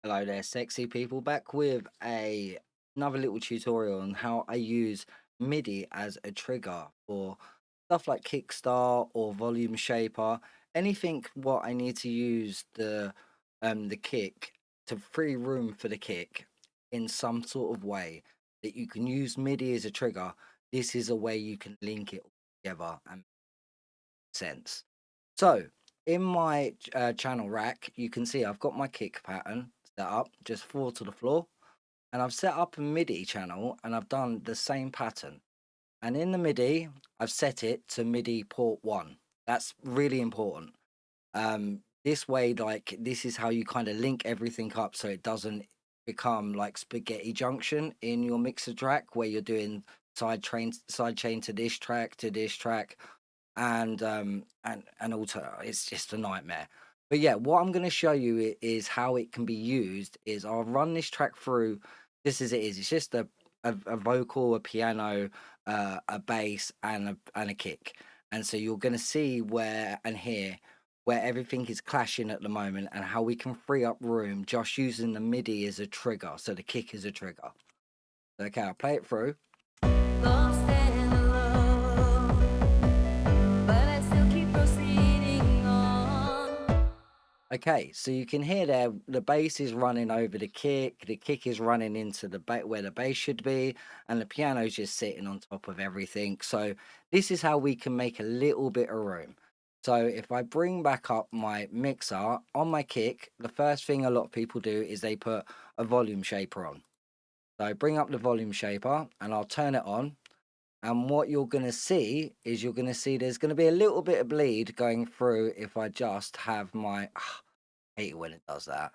Hello there, sexy people. Back with another little tutorial on how I use MIDI as a trigger for stuff like Kickstart or Volume Shaper. Anything what I need to use the kick to free room for the kick in some sort of way that you can use MIDI as a trigger. This is a way you can link it all together and make sense. So in my channel rack, you can see I've got my kick pattern set up, just four to the floor, and I've set up a MIDI channel and I've done the same pattern. And in the MIDI, I've set it to MIDI port 1. That's really important. This way, like, this is how you kind of link everything up so it doesn't become like spaghetti junction in your mixer track where you're doing side chain to this track, and also it's just a nightmare. But yeah, what I'm going to show you is how it can be used. Is I'll run this track through just as it is. It's just a vocal, a piano, a bass, and a kick. And so you're going to see where and hear where everything is clashing at the moment and how we can free up room just using the MIDI as a trigger. So the kick is a trigger. Okay, I'll play it through. Lost and alone, but I still keep proceeding on. Okay, so you can hear there the bass is running over the kick is running into where the bass should be, and the piano's just sitting on top of everything. So this is how we can make a little bit of room. So if I bring back up my mixer on my kick, the first thing a lot of people do is they put a volume shaper on. So I bring up the volume shaper and I'll turn it on. And what you're going to see is you're going to see there's going to be a little bit of bleed going through if I just have my hate it when it does that.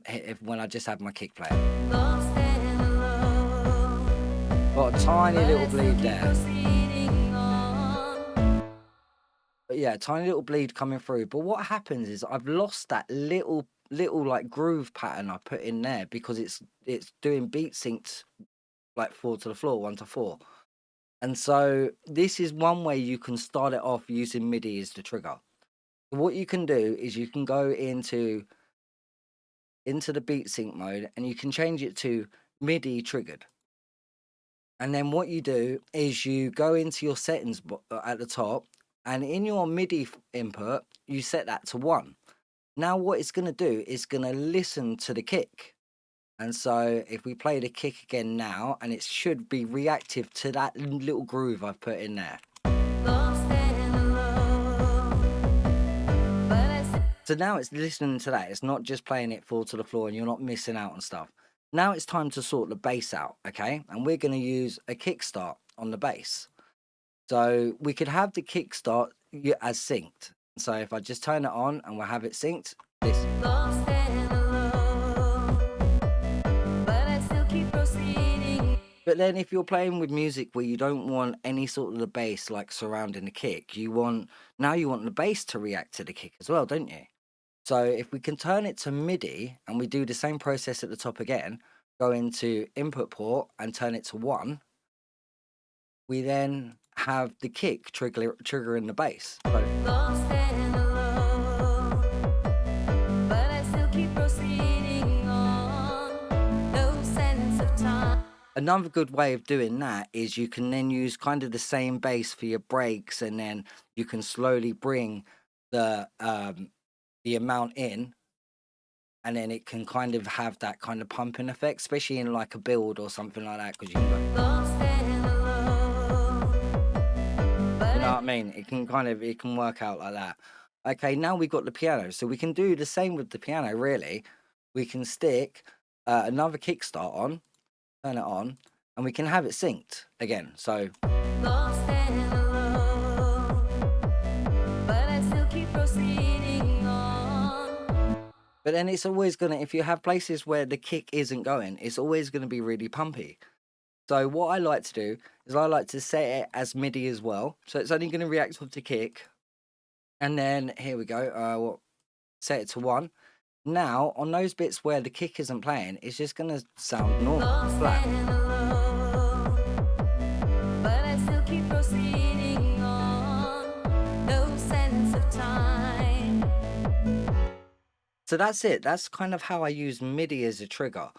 If when I just have my kick playing, Lost and alone, got a tiny but little I still bleed keep there. proceeding on. But yeah, tiny little bleed coming through. But what happens is I've lost that little like groove pattern I put in there because it's doing beat synced like four to the floor, one to four. And so this is one way you can start it off using MIDI as the trigger. What you can do is you can go into the beat sync mode and you can change it to MIDI triggered. And then what you do is you go into your settings at the top, and in your MIDI input, you set that to 1. Now what it's going to do is going to listen to the kick. And so if we play the kick again now, and it should be reactive to that little groove I've put in there. Lost and alone, but I still So now it's listening to that. It's not just playing it fall to the floor and you're not missing out on stuff. Now it's time to sort the bass out, okay? And we're going to use a kickstart on the bass. So we could have the kickstart as synced. So if I just turn it on and we'll have it synced, listen. lost and alone, but I still keep proceeding. But then if you're playing with music where you don't want any sort of the bass like surrounding the kick, you want the bass to react to the kick as well, don't you? So if we can turn it to MIDI and we do the same process at the top again, go into input port and turn it to 1, we then have the kick triggering the bass. So Lost and alone, but I still keep proceeding on. No sense of time. another good way of doing that is you can then use kind of the same bass for your breaks, and then you can slowly bring the amount in, and then it can kind of have that kind of pumping effect, especially in like a build or something like that, because you can go, Lost and alone, you but know I what I mean? It can work out like that. Okay, now we've got the piano, so we can do the same with the piano. Really, we can stick another kickstart on, turn it on, and we can have it synced again. So, lost and alone, but I still keep proceeding on. but then it's always gonna, if you have places where the kick isn't going, it's always gonna be really pumpy. So what I like to do is I like to set it as MIDI as well. So it's only gonna react with the kick. And then here we go. Set it to 1. Now on those bits where the kick isn't playing, it's just gonna sound normal, Lost flat. and alone, but I still keep proceeding on. No sense of time. So that's it. That's kind of how I use MIDI as a trigger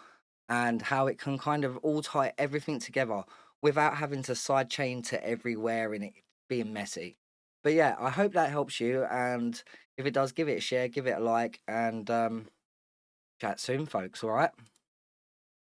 and how it can kind of all tie everything together without having to sidechain to everywhere and it being messy. But yeah, I hope that helps you. And if it does, give it a share, give it a like, and chat soon, folks. All right.